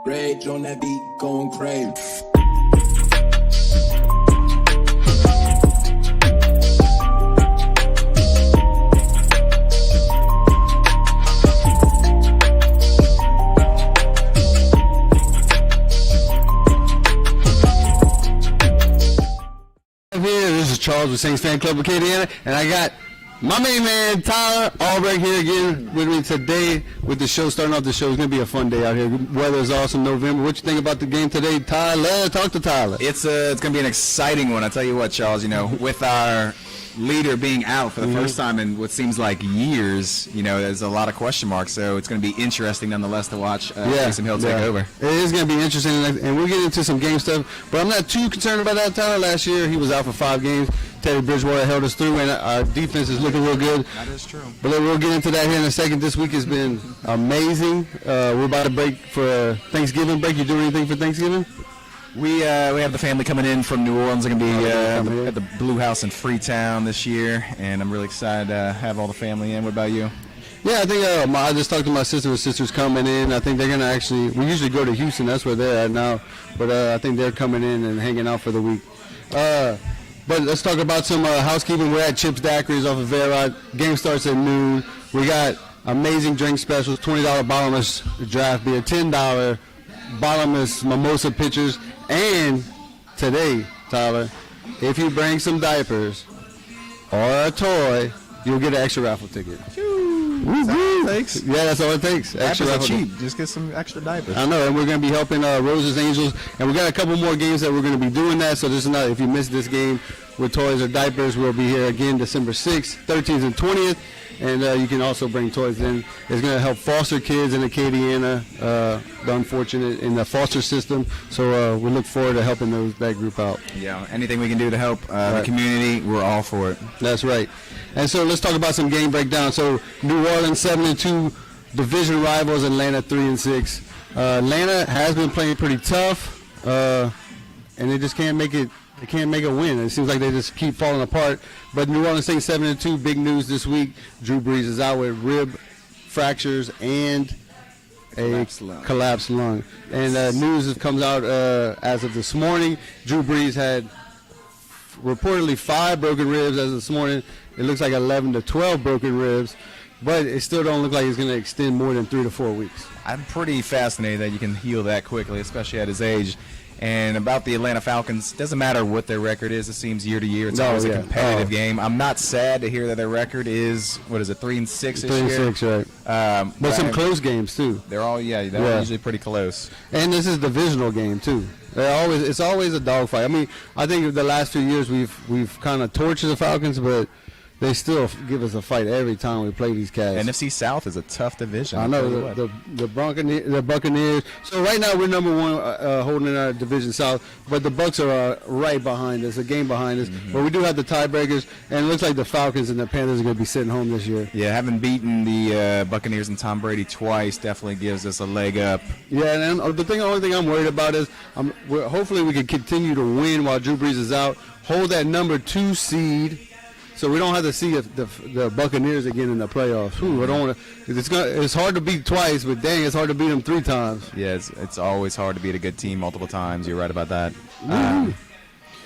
Rage on that beat, going crazy. This is Charles with Saints Fan Club of Acadiana, and I got my main man Tyler Albrecht here again with me today with the show. Starting off the show, it's going to be a fun day out here. Weather is awesome, November. What you think about the game today, Tyler? Talk to Tyler. It's going to be an exciting one. I tell you what, Charles, with our leader being out for the first time in what seems like years, there's a lot of question marks, so it's going to be interesting nonetheless to watch Taysom Hill take over. It is going to be interesting, and we'll get into some game stuff, but I'm not too concerned about that. Tyler, last year he was out for 5 games. Teddy Bridgewater held us through, and our defense is looking real good. That is true. But we'll get into that here in a second. This week has been amazing. We're about to break for Thanksgiving break. You doing anything for Thanksgiving? We have the family coming in from New Orleans. They're going to be at the Blue House in Freetown this year, and I'm really excited to have all the family in. What about you? Yeah, I think I just talked to my sister. Her sister's coming in. I think they're going to we usually go to Houston. That's where they're at now. But I think they're coming in and hanging out for the week. But let's talk about some housekeeping. We're at Chips Daiquiris off of Verot. Game starts at noon. We got amazing drink specials, $20 bottomless draft beer, $10 bottomless mimosa pitchers. And today, Tyler, if you bring some diapers or a toy, you'll get an extra raffle ticket. That's all it takes. Yeah, that's all it takes. Diapers are cheap. Just get some extra diapers. I know, and we're going to be helping Rose's Angels, and we got a couple more games that we're going to be doing that. So this is not, if you missed this game with toys or diapers, we'll be here again December 6th, 13th, and 20th. And you can also bring toys in. It's going to help foster kids in Acadiana, the unfortunate, in the foster system. So we look forward to helping that group out. Yeah, anything we can do to help the community, we're all for it. That's right. And so let's talk about some game breakdown. So New Orleans 7-2, division rivals Atlanta 3-6. Atlanta has been playing pretty tough, and they just can't make it. They can't make a win. It seems like they just keep falling apart. But New Orleans Saints 7-2. Big news this week. Drew Brees is out with rib fractures and a collapsed lung. And news comes out as of this morning. Drew Brees had reportedly 5 broken ribs as of this morning. It looks like 11 to 12 broken ribs. But it still don't look like it's going to extend more than 3 to 4 weeks. I'm pretty fascinated that you can heal that quickly, especially at his age. And about the Atlanta Falcons, doesn't matter what their record is. It seems year to year. It's always a competitive game. I'm not sad to hear that their record is, 3-6 this year? 3-6, right. But some close games, too. They're all, they're usually pretty close. And this is a divisional game, too. It's always a dogfight. I mean, I think the last few years we've kind of tortured the Falcons, but they still give us a fight every time we play these cats. NFC South is a tough division. I know, the Buccaneers. So right now we're number 1 holding in our division South, but the Bucs are right behind us, a game behind us. But we do have the tiebreakers, and it looks like the Falcons and the Panthers are going to be sitting home this year. Yeah, having beaten the Buccaneers and Tom Brady twice definitely gives us a leg up. Yeah, and the only thing I'm worried about is hopefully we can continue to win while Drew Brees is out, hold that number 2 seed. So we don't have to see the Buccaneers again in the playoffs. I don't want to. It's hard to beat twice, but dang, it's hard to beat them 3 times. Yeah, it's always hard to beat a good team multiple times. You're right about that. And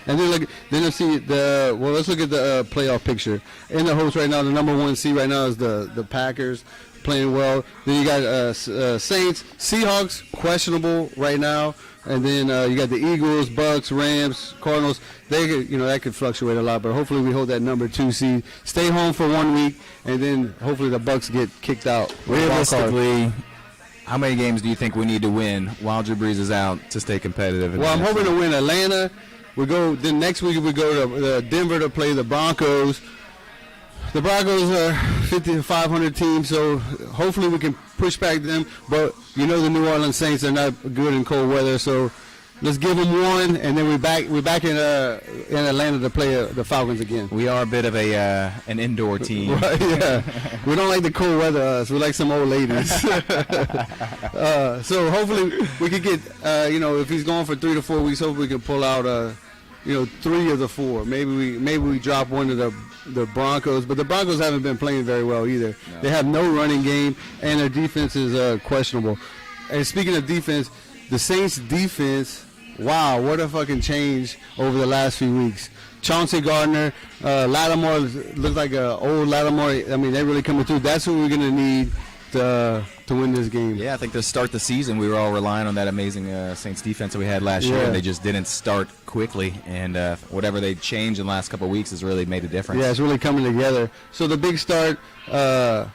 then let's see let's look at the playoff picture. In the host right now, the number 1 seed right now is the Packers playing well. Then you got Saints, Seahawks questionable right now. And then you got the Eagles, Bucks, Rams, Cardinals. That could fluctuate a lot, but hopefully we hold that number 2 seed. Stay home for 1 week, and then hopefully the Bucks get kicked out. Realistically, how many games do you think we need to win while Drew Brees is out to stay competitive? Well, I'm hoping to win Atlanta. Then next week we go to Denver to play the Broncos. The Broncos are 500 team, so hopefully we can push back them. But the New Orleans Saints are not good in cold weather, so let's give them 1, and then we're back in Atlanta to play the Falcons again. We are a bit of an indoor team. Right, yeah. We don't like the cold weather. We like some old ladies. So hopefully we could get, if he's going for 3 to 4 weeks, hopefully we can pull out 3 of the 4. Maybe we drop one of the Broncos, but the Broncos haven't been playing very well either. No. They have no running game, and their defense is questionable. And speaking of defense, the Saints defense, wow, what a fucking change over the last few weeks. Chauncey Gardner, Lattimore looks like an old Lattimore. I mean, they're really coming through. That's what we're going to need to win this game. Yeah, I think to start the season, we were all relying on that amazing Saints defense that we had last year, and they just didn't start quickly. And whatever they changed in the last couple of weeks has really made a difference. Yeah, it's really coming together. So the big start, all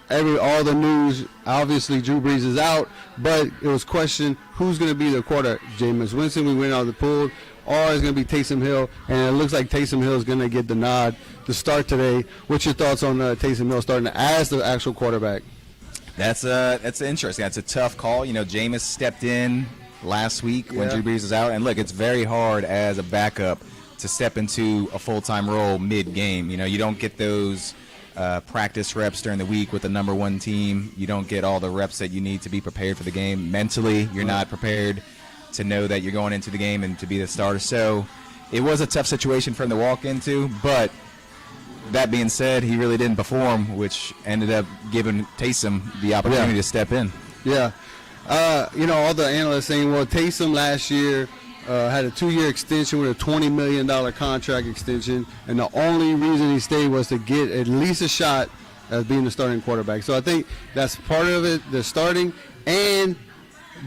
the news, obviously Drew Brees is out, but it was questioned who's going to be the quarterback. Jameis Winston, we went out of the pool, or it's going to be Taysom Hill, and it looks like Taysom Hill is going to get the nod to start today. What's your thoughts on Taysom Hill starting as the actual quarterback? That's interesting. That's a tough call. You know, Jameis stepped in last week when Drew Brees was out, and look, it's very hard as a backup to step into a full-time role mid-game. You know, you don't get those practice reps during the week with the number one team. You don't get all the reps that you need to be prepared for the game. Mentally, you're not prepared to know that you're going into the game and to be the starter. So it was a tough situation for him to walk into, but that being said, he really didn't perform, which ended up giving Taysom the opportunity to step in. Yeah. You know, all the analysts saying, well, Taysom last year had a 2-year extension with a $20 million contract extension, and the only reason he stayed was to get at least a shot as being the starting quarterback. So I think that's part of it, the starting, and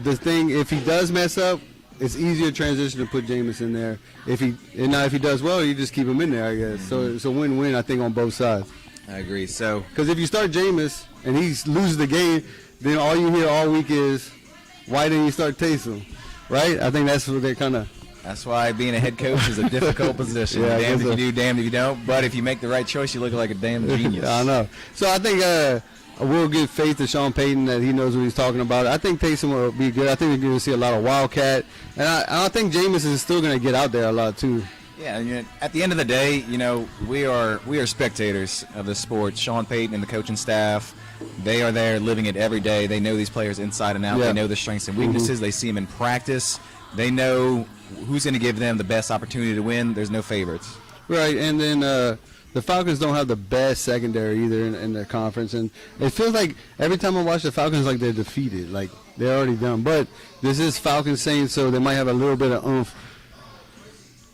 the thing, if he does mess up, it's easier transition to put Jameis in there. If he does well, you just keep him in there, I guess. So it's a win-win, I think, on both sides. I agree. So because if you start Jameis and he loses the game, then all you hear all week is, why didn't you start Taysom? Right? I think that's what they're kind of. That's why being a head coach is a difficult position. Yeah, damned if you do, damned if you don't. But if you make the right choice, you look like a damn genius. I know. So I think we'll give faith to Sean Payton that he knows what he's talking about. I think Taysom will be good. I think we're going to see a lot of Wildcat. And I think Jameis is still going to get out there a lot, too. Yeah, and at the end of the day, you know, we are spectators of the sport. Sean Payton and the coaching staff, they are there living it every day. They know these players inside and out. Yeah. They know their strengths and weaknesses. They see them in practice. They know who's going to give them the best opportunity to win. There's no favorites. Right, and then the Falcons don't have the best secondary either in their conference, and it feels like every time I watch the Falcons, like they're defeated, like they're already done. But this is Falcons Saints, so they might have a little bit of oomph.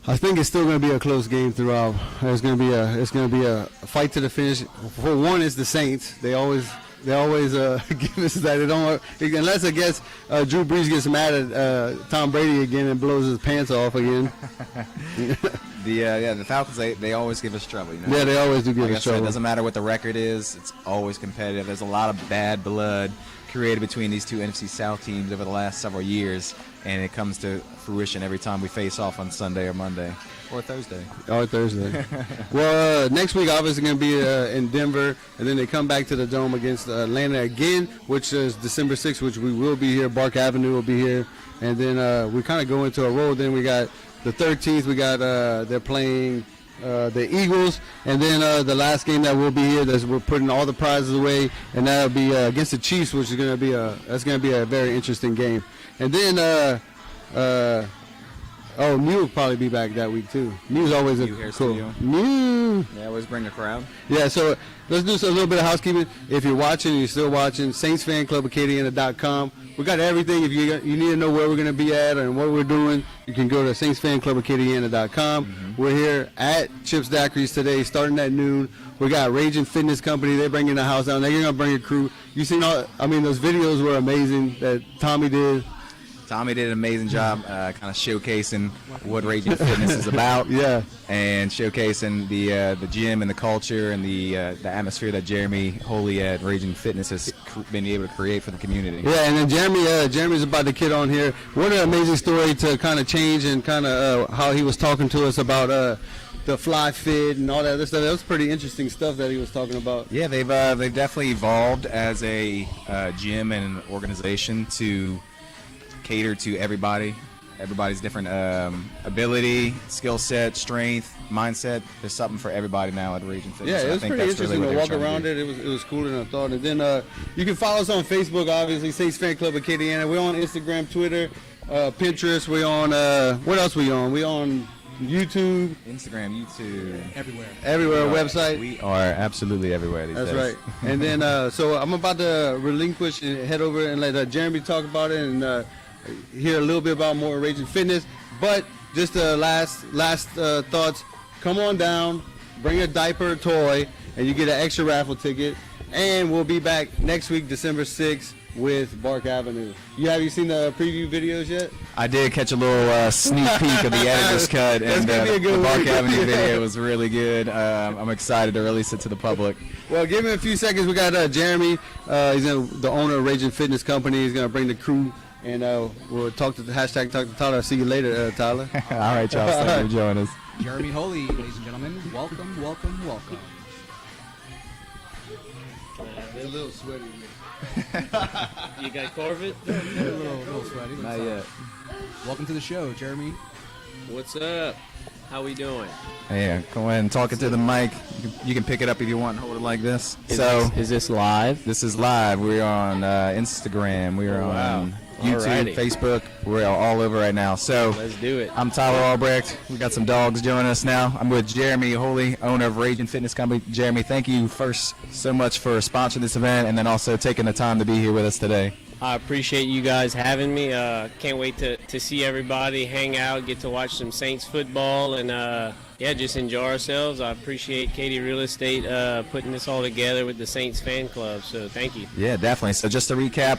I think it's still going to be a close game throughout. It's going to be a fight to the finish. For one, it's the Saints. They always give us that. They don't unless I guess Drew Brees gets mad at Tom Brady again and blows his pants off again. The Falcons, they always give us trouble. You know? Yeah, they always do give us trouble. It doesn't matter what the record is. It's always competitive. There's a lot of bad blood created between these two NFC South teams over the last several years, and it comes to fruition every time we face off on Sunday or Monday or Thursday. Well, next week obviously going to be in Denver, and then they come back to the Dome against Atlanta again, which is December 6th, which we will be here. Bark Avenue will be here, and then we kind of go into a roll. Then we got the 13th. We got they're playing the Eagles, and then the last game that will be here, we're putting all the prizes away, and that'll be against the Chiefs, which is going to be a very interesting game. And then Mew will probably be back that week too. Mew's always cool. Mew. Yeah, always bring the crowd. Yeah, so let's do a little bit of housekeeping. If you're watching, you're still watching, Saints Fan Club Acadiana.com. We got everything. If you need to know where we're going to be at and what we're doing, you can go to saintsfanclubacadiana.com. Mm-hmm. We're here at Chips Daiquiris today, starting at noon. We got Ragin Fitness Company. They're bringing the house down. They're going to bring a crew. You seen those videos were amazing that Tommy did. Tommy did an amazing job kind of showcasing what Ragin Fitness is about. Yeah. And showcasing the gym and the culture and the atmosphere that Jeremy Hohle at Ragin Fitness has been able to create for the community. Yeah, and then Jeremy's about to kid on here. What an amazing story to kind of change and kind of how he was talking to us about the fly fit and all that other stuff. That was pretty interesting stuff that he was talking about. Yeah, they've definitely evolved as a gym and an organization to cater to everybody's different ability, skill set, strength, mindset. There's something for everybody now at Ragin Fitness. Yeah, it was pretty interesting to walk around it. It was cooler than I thought. And then you can follow us on Facebook, obviously, Saints Fan Club Acadiana. We're on Instagram, Twitter, Pinterest. We're on, what else we on? We on YouTube. Instagram, YouTube. Everywhere, website. We are absolutely everywhere these days. That's right. And then, so I'm about to relinquish and head over and let Jeremy talk about it and hear a little bit about more Ragin Fitness. But just last thoughts. Come on down, bring a diaper or toy, and you get an extra raffle ticket. And we'll be back next week, December 6th, with Bark Avenue. Have you seen the preview videos yet? I did catch a little sneak peek of the editor's cut, and the Bark Avenue video was really good. I'm excited to release it to the public. Well, give him a few seconds. We got Jeremy. He's the owner of Ragin Fitness Company. He's going to bring the crew, and we'll talk to the hashtag Talk to Tyler. See you later, Tyler. All right, Charles. Thank you for joining us. Jeremy Hohle, ladies and gentlemen. Welcome, welcome, welcome. They're a little sweaty. You got Corvette? A little sweaty. Not yet. Welcome to the show, Jeremy. What's up? How we doing? Yeah, go ahead and talk it to the mic. You can pick it up if you want and hold it like this. Is this live? This is live. We're on Instagram. We're on YouTube, Alrighty. Facebook. We're all over right now. So Let's do it. I'm Tyler Albrecht. We got some dogs joining us now. I'm with Jeremy Hohle, owner of Ragin Fitness Company. Jeremy, thank you first so much for sponsoring this event and then also taking the time to be here with us today. I appreciate you guys having me. Can't wait to see everybody, hang out, get to watch some Saints football, and just enjoy ourselves. I appreciate Katie Real Estate putting this all together with the Saints fan club, so thank you. Yeah, definitely. So just to recap,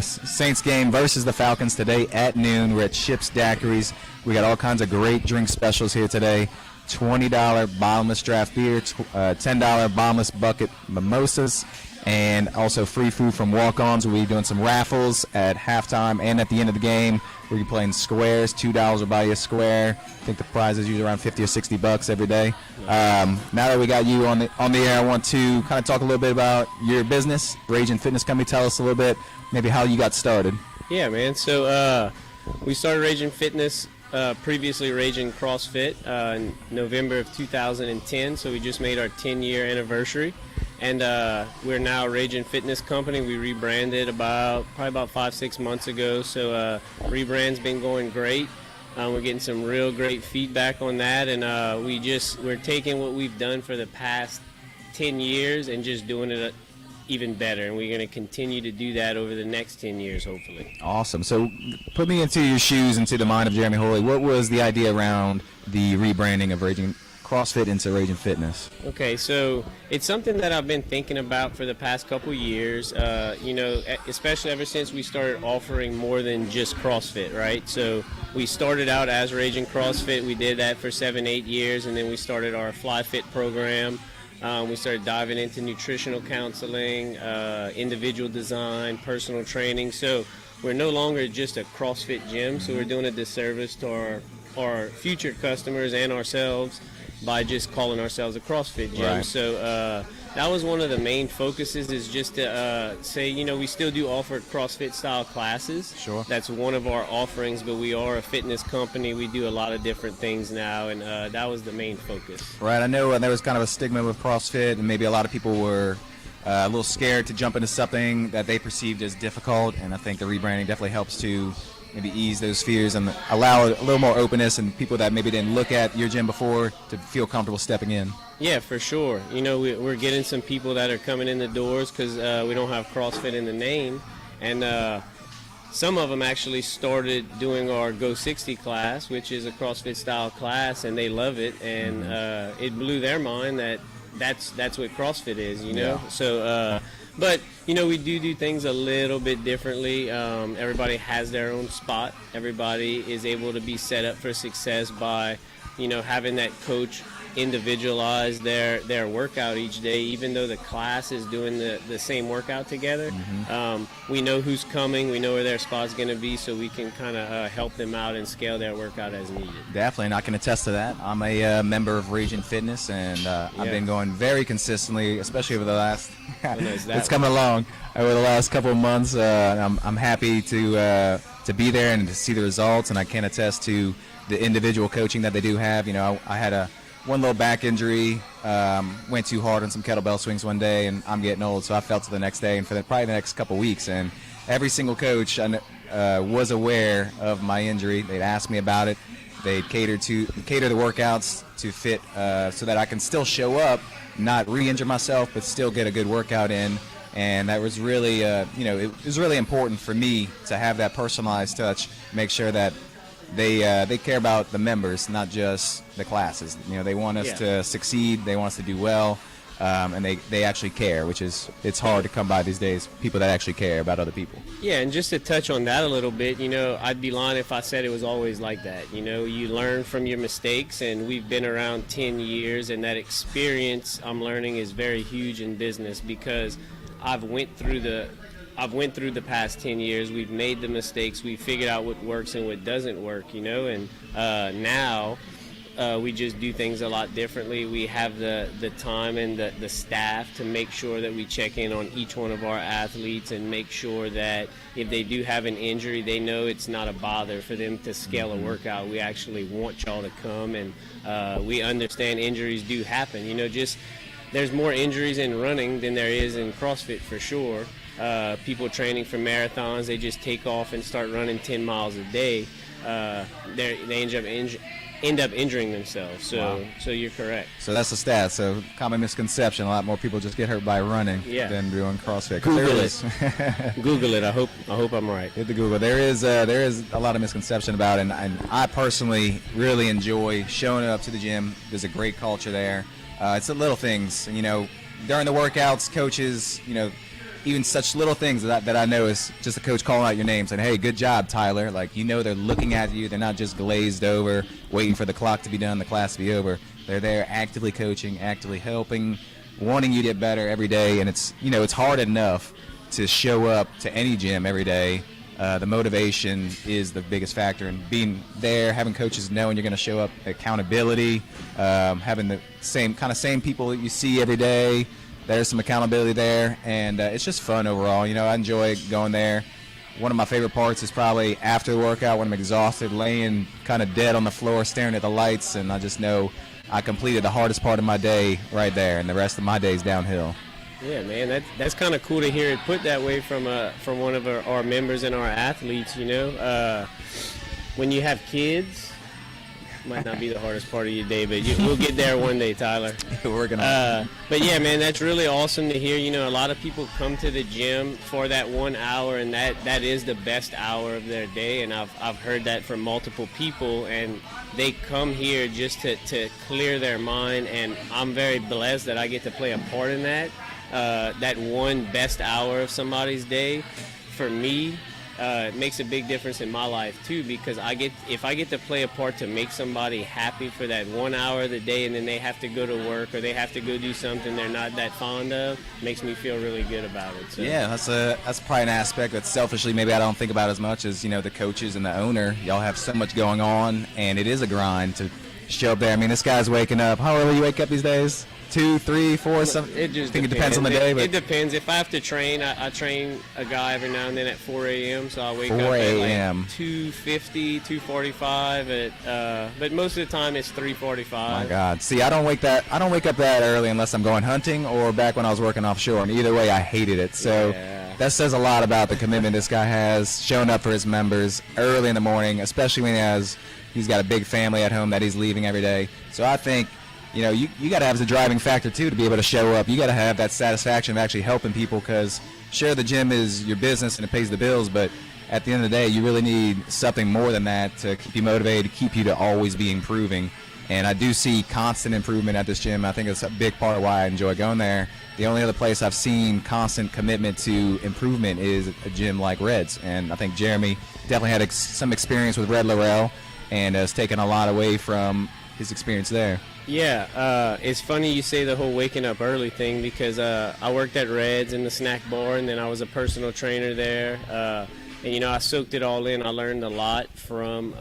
Saints game versus the Falcons today at noon. We're at Ship's Daiquiris. We got all kinds of great drink specials here today. $20 bottomless draft beer, $10 bottomless bucket mimosas, and also free food from walk-ons. We'll be doing some raffles at halftime and at the end of the game. We'll be playing squares. $2 will buy you a square. I think the prize is usually around $50 or $60 every day. Now that we got you on the air, I want to kind of talk a little bit about your business, Ragin Fitness Company. Tell us a little bit, maybe how you got started. Yeah, man. So we started Ragin Fitness, previously Ragin CrossFit, in November of 2010. So we just made our 10-year anniversary. And we're now Ragin Fitness Company. We rebranded probably about 5-6 months ago. So rebrand's been going great. We're getting some real great feedback on that, and we're taking what we've done for the past 10 years and just doing it even better. And we're going to continue to do that over the next 10 years, hopefully. Awesome. So put me into your shoes, into the mind of Jeremy Hohle. What was the idea around the rebranding of Ragin CrossFit into Ragin Fitness? Okay, so it's something that I've been thinking about for the past couple years, especially ever since we started offering more than just CrossFit, right? So we started out as Ragin CrossFit. We did that for 7-8 years, and then we started our FlyFit program. We started diving into nutritional counseling, individual design, personal training. So we're no longer just a CrossFit gym, so we're doing a disservice to our future customers and ourselves by just calling ourselves a CrossFit gym. Right. So that was one of the main focuses, is just to say, we still do offer CrossFit style classes. Sure. That's one of our offerings, but we are a fitness company. We do a lot of different things now, and that was the main focus. Right. I know there was kind of a stigma with CrossFit, and maybe a lot of people were a little scared to jump into something that they perceived as difficult, and I think the rebranding definitely helps to maybe ease those fears and allow a little more openness and people that maybe didn't look at your gym before to feel comfortable stepping in. Yeah, for sure. We're getting some people that are coming in the doors because we don't have CrossFit in the name, and some of them actually started doing our Go 60 class, which is a CrossFit style class, and they love it, and it blew their mind that that's what CrossFit is, Yeah. So but we do things a little bit differently. Everybody has their own spot. Everybody is able to be set up for success by having that coach individualize their workout each day, even though the class is doing the same workout together. We know who's coming, we know where their spot's going to be, so we can kind of help them out and scale their workout as needed. Definitely, and I can attest to that. I'm a member of Ragin Fitness, and I've been going very consistently, especially over the last it's coming along over the last couple of months. I'm happy to be there and to see the results, and I can attest to the individual coaching that they do have. I had one little back injury, went too hard on some kettlebell swings one day, and I'm getting old, so I felt it the next day and for probably the next couple weeks. And every single coach was aware of my injury. They'd ask me about it. They'd cater the workouts to fit so that I can still show up, not re-injure myself, but still get a good workout in. And that was really, it was really important for me to have that personalized touch, make sure that they care about the members, not just the classes. They want us to succeed, they want us to do well, and they actually care, which is, it's hard to come by these days, people that actually care about other people. Yeah, and just to touch on that a little bit, I'd be lying if I said it was always like that. You learn from your mistakes, and we've been around 10 years, and that experience I'm learning is very huge in business because I've went through the past 10 years. We've made the mistakes. We've figured out what works and what doesn't work, and now we just do things a lot differently. We have the time and the staff to make sure that we check in on each one of our athletes and make sure that if they do have an injury, they know it's not a bother for them to scale a workout. We actually want y'all to come, and we understand injuries do happen. There's more injuries in running than there is in CrossFit for sure. People training for marathons, they just take off and start running 10 miles a day. They end up injuring themselves. So you're correct. So that's the stat. So common misconception: a lot more people just get hurt by running than doing CrossFit. Google it. Google it. I hope I'm right. Hit the Google. There is a lot of misconception about it, and I personally really enjoy showing up to the gym. There's a great culture there. It's the little things, during the workouts, coaches, even such little things that I know is just a coach calling out your name saying, hey, good job, Tyler. Like, they're looking at you. They're not just glazed over, waiting for the clock to be done, the class to be over. They're there actively coaching, actively helping, wanting you to get better every day. And it's, it's hard enough to show up to any gym every day. The motivation is the biggest factor, and being there, having coaches knowing you're going to show up, accountability, having the same people that you see every day. There's some accountability there, and it's just fun overall. I enjoy going there. One of my favorite parts is probably after the workout when I'm exhausted, laying kind of dead on the floor, staring at the lights, and I just know I completed the hardest part of my day right there, and the rest of my day is downhill. Yeah, man, that's kind of cool to hear it put that way from one of our members and our athletes. When you have kids, might not be the hardest part of your day, but we'll get there one day, Tyler. We're working on it. But yeah, man, that's really awesome to hear. A lot of people come to the gym for that 1 hour, and that is the best hour of their day. And I've heard that from multiple people, and they come here just to clear their mind. And I'm very blessed that I get to play a part in that. That one best hour of somebody's day, for me, it makes a big difference in my life too, because if I get to play a part to make somebody happy for that 1 hour of the day, and then they have to go to work or they have to go do something they're not that fond of, makes me feel really good about it. So. Yeah, that's probably an aspect that selfishly maybe I don't think about as much as the coaches and the owner. Y'all have so much going on, and it is a grind to show up there. I mean, this guy's waking up. How early you wake up these days? 2, 3, 4, something? It just think it depends on the day. But it depends. If I have to train, I train a guy every now and then at 4 a.m. So I wake 4 up at a.m. like 2:50, 2:45. But most of the time it's 3:45. My God. See, I don't wake up that early unless I'm going hunting or back when I was working offshore. And either way, I hated it. So that says a lot about the commitment this guy has, showing up for his members early in the morning, especially when he's got a big family at home that he's leaving every day. So I think, you got to have the driving factor, too, to be able to show up. You got to have that satisfaction of actually helping people, because, sure, the gym is your business and it pays the bills, but at the end of the day, you really need something more than that to keep you motivated, to keep you to always be improving. And I do see constant improvement at this gym. I think it's a big part of why I enjoy going there. The only other place I've seen constant commitment to improvement is a gym like Red's. And I think Jeremy definitely had some experience with Red Laurel and has taken a lot away from his experience there. Yeah, it's funny you say the whole waking up early thing, because I worked at Red's in the snack bar, and then I was a personal trainer there. And I soaked it all in. I learned a lot from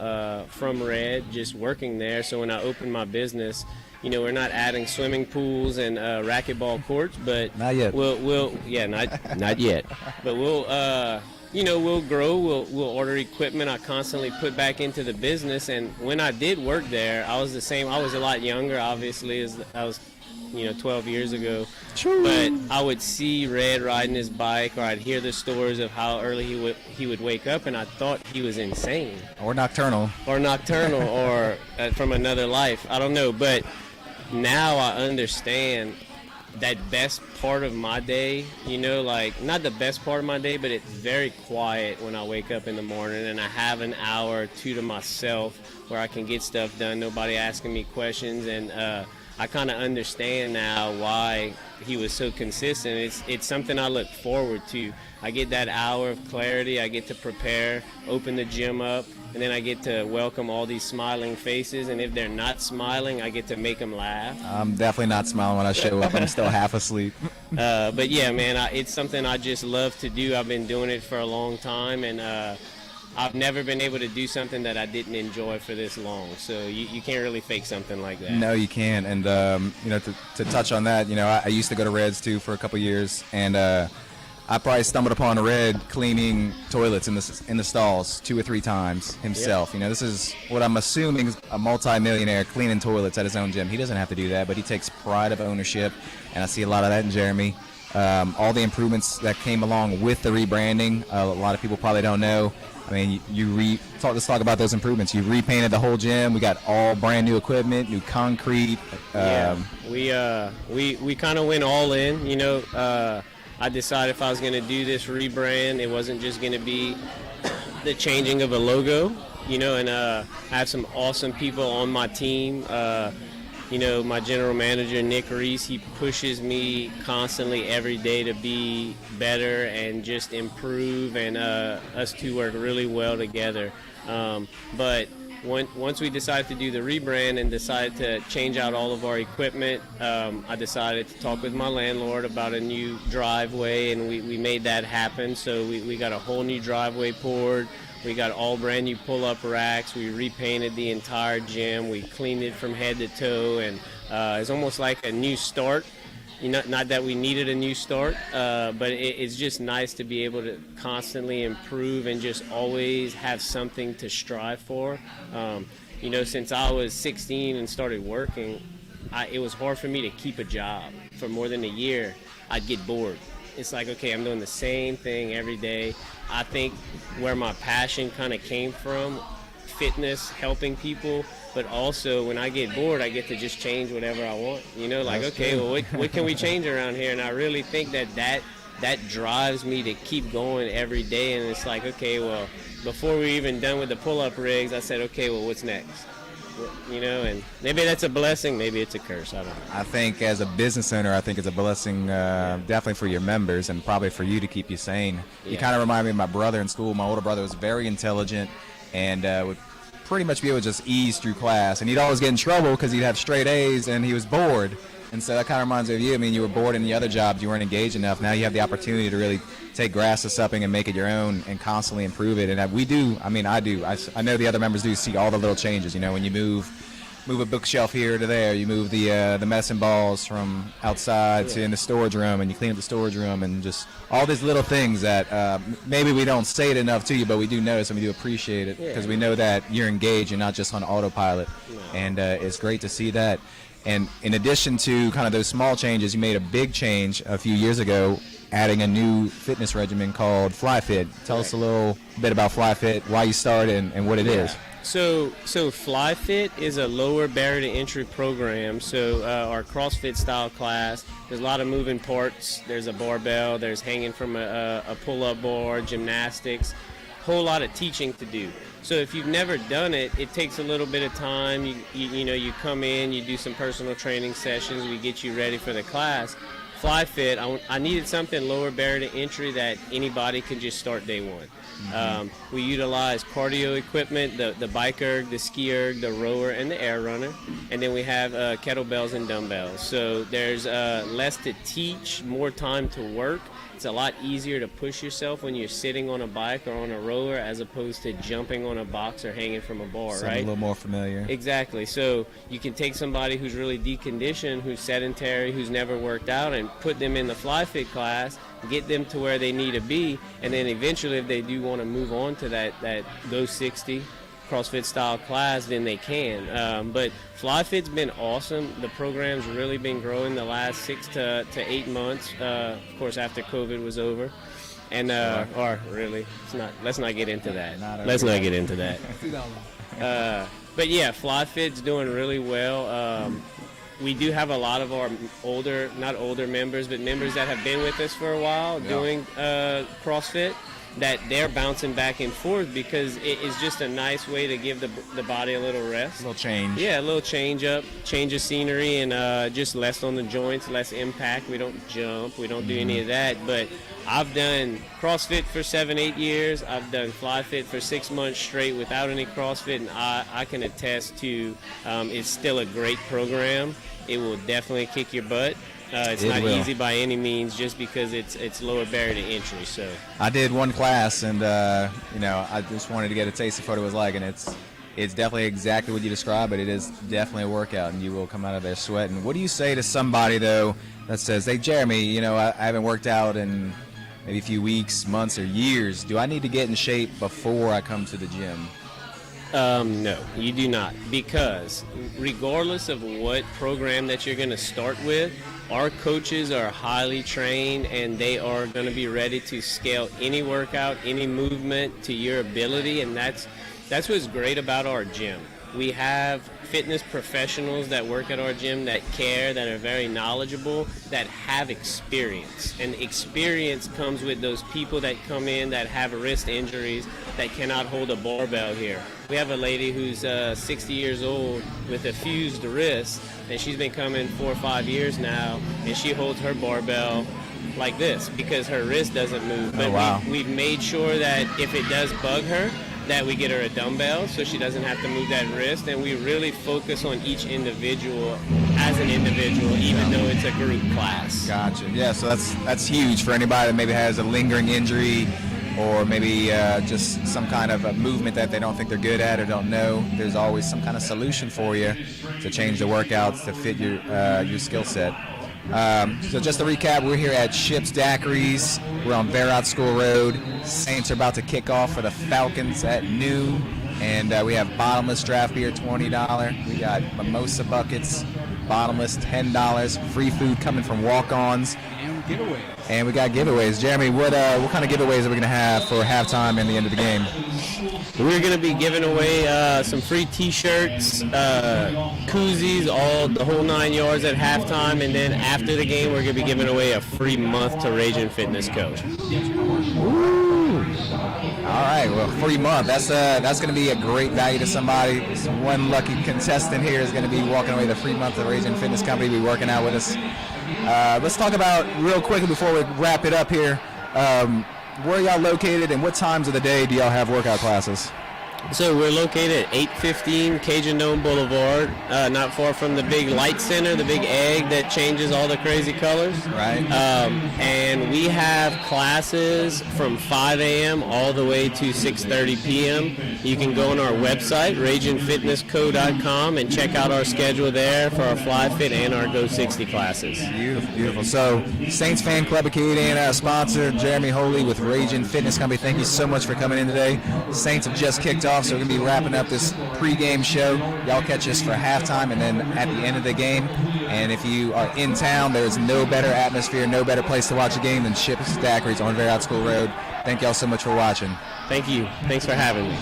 Red just working there. So when I opened my business, we're not adding swimming pools and racquetball courts, but not yet. Not yet. But we'll grow. We'll order equipment. I constantly put back into the business. And when I did work there, I was the same. I was a lot younger, obviously, as I was 12 years ago. True. But I would see Red riding his bike, or I'd hear the stories of how early he would wake up, and I thought he was insane. Or nocturnal. Or from another life. I don't know. But now I understand that best part of my day, you know, like not the best part of my day, but it's very quiet when I wake up in the morning and I have an hour or two to myself where I can get stuff done, nobody asking me questions, and I kind of understand now why he was so consistent. It's something I look forward to. I get that hour of clarity, I get to prepare, open the gym up, and then I get to welcome all these smiling faces, and if they're not smiling, I get to make them laugh. I'm definitely not smiling when I show up. I'm still half asleep. But yeah, man, it's something I just love to do. I've been doing it for a long time, and I've never been able to do something that I didn't enjoy for this long. So you can't really fake something like that. No, you can't. And, you know, to touch on that, you know, I used to go to Reds, too, for a couple years, and I probably stumbled upon a Red cleaning toilets in the stalls 2 or 3 times himself. Yeah. You know, this is what I'm assuming is a multi-millionaire cleaning toilets at his own gym. He doesn't have to do that, but he takes pride of ownership, and I see a lot of that in Jeremy. All the improvements that came along with the rebranding, a lot of people probably don't know. I mean, let's talk about those improvements. You repainted the whole gym. We got all brand new equipment, new concrete. We kind of went all in, you know. I decided if I was going to do this rebrand, it wasn't just going to be the changing of a logo, you know, and I have some awesome people on my team. You know, my general manager, Nick Reese, he pushes me constantly every day to be better and just improve, and us two work really well together. But once we decided to do the rebrand and decided to change out all of our equipment, I decided to talk with my landlord about a new driveway, and we made that happen. So we got a whole new driveway poured. We got all brand new pull-up racks. We repainted the entire gym. We cleaned it from head to toe, and it's almost like a new start. You know, not that we needed a new start, but it's just nice to be able to constantly improve and just always have something to strive for. You know, since I was 16 and started working, it was hard for me to keep a job. For more than a year, I'd get bored. It's like, okay, I'm doing the same thing every day. I think where my passion kind of came from, fitness, helping people, but also when I get bored, I get to just change whatever I want. You know, like, that's okay, well, what can we change around here? And I really think that drives me to keep going every day. And it's like, okay, well, before we're even done with the pull-up rigs, I said, okay, well, what's next? You know, and maybe that's a blessing, maybe it's a curse, I don't know. I think as a business owner, I think it's a blessing definitely for your members and probably for you to keep you sane. Yeah. You kind of remind me of my brother in school. My older brother was very intelligent and would pretty much be able to just ease through class. And he'd always get in trouble because he'd have straight A's and he was bored. And so that kind of reminds me of you. I mean, you were bored in the other jobs. You weren't engaged enough. Now you have the opportunity to really take grass to supping and make it your own and constantly improve it. And we do. I mean, I do. I know the other members do see all the little changes. You know, when you move a bookshelf here to there, you move the medicine balls from outside to in the storage room, and you clean up the storage room, and just all these little things that maybe we don't say it enough to you, but we do notice and we do appreciate it because we know that you're engaged and not just on autopilot. And it's great to see that. And in addition to kind of those small changes, you made a big change a few years ago, adding a new fitness regimen called FlyFit. Tell us a little bit about FlyFit, why you started, and what it is. So FlyFit is a lower barrier to entry program. So our CrossFit style class, there's a lot of moving parts. There's a barbell, there's hanging from a pull-up bar, gymnastics, whole lot of teaching to do. So if you've never done it, it takes a little bit of time. You know, you come in, you do some personal training sessions, we get you ready for the class. FlyFit, I needed something lower barrier to entry that anybody can just start day one. We utilize cardio equipment, the bike erg, the ski erg, the rower, and the air runner. And then we have kettlebells and dumbbells. So there's less to teach, more time to work. It's a lot easier to push yourself when you're sitting on a bike or on a roller as opposed to jumping on a box or hanging from a bar, Something right? a little more familiar. Exactly. So you can take somebody who's really deconditioned, who's sedentary, who's never worked out, and put them in the FlyFit class, get them to where they need to be, and then eventually if they do want to move on to that Go 60 CrossFit style class, then they can. But FlyFit's been awesome. The program's really been growing the last 6 to 8 months. Of course, after COVID was over, and or really, let's not get into that. Let's not get into that. But yeah, FlyFit's doing really well. we do have a lot of our not older members, but members that have been with us for a while doing CrossFit, that they're bouncing back and forth because it is just a nice way to give the body a little rest. A little change. Yeah, a little change up, change of scenery, and just less on the joints, less impact. We don't jump. We don't do any of that. But I've done CrossFit for 7-8 years. I've done FlyFit for 6 months straight without any CrossFit, and I can attest to it's still a great program. It will definitely kick your butt. It's not easy by any means, just because it's lower barrier to entry. So I did one class, and I just wanted to get a taste of what it was like, and it's definitely exactly what you described, but it is definitely a workout, and you will come out of there sweating. What do you say to somebody though that says, "Hey, Jeremy, I haven't worked out in maybe a few weeks, months, or years. Do I need to get in shape before I come to the gym?" No, you do not, because regardless of what program that you're going to start with, our coaches are highly trained, and they are going to be ready to scale any workout, any movement to your ability, and that's what's great about our gym. We have fitness professionals that work at our gym that care, that are very knowledgeable, that have experience. And experience comes with those people that come in that have wrist injuries, that cannot hold a barbell here. We have a lady who's 60 years old with a fused wrist, and she's been coming 4 or 5 years now, and she holds her barbell like this because her wrist doesn't move. But we've made sure that if it does bug her, that we get her a dumbbell so she doesn't have to move that wrist, and we really focus on each individual as an individual, even though it's a group class. Gotcha. Yeah, so that's huge for anybody that maybe has a lingering injury, or maybe just some kind of a movement that they don't think they're good at or don't know. There's always some kind of solution for you to change the workouts to fit your skill set. So just to recap, we're here at Ship's Daiquiris. We're on Verot School Road. Saints are about to kick off for the Falcons at noon. And we have bottomless draft beer, $20. We got mimosa buckets, bottomless, $10. Free food coming from walk-ons. And giveaways. And we got giveaways. Jeremy, what kind of giveaways are we going to have for halftime and the end of the game? We're going to be giving away some free T-shirts, koozies, the whole 9 yards at halftime, and then after the game, we're going to be giving away a free month to Ragin Fitness Coach. Ooh. All right, well, free month. That's going to be a great value to somebody. One lucky contestant here is going to be walking away the free month of Ragin Fitness Company, be working out with us. Let's talk about, real quickly before we wrap it up here, where y'all located and what times of the day do y'all have workout classes? So we're located at 815 Cajun Dome Boulevard, not far from the big light center, the big egg that changes all the crazy colors. Right. And we have classes from 5 a.m. all the way to 6:30 p.m. You can go on our website, raginfitnessco.com, and check out our schedule there for our FlyFit and our Go 60 classes. Beautiful, beautiful. So, Saints Fan Club Acadiana, sponsor Jeremy Hohle with Ragin Fitness Company. Thank you so much for coming in today. The Saints have just kicked off, so we're going to be wrapping up this pregame show. Y'all catch us for halftime and then at the end of the game. And if you are in town, there's no better atmosphere, no better place to watch a game than Ship's Daiquiris on Verot School Road. Thank y'all so much for watching. Thank you. Thanks for having me.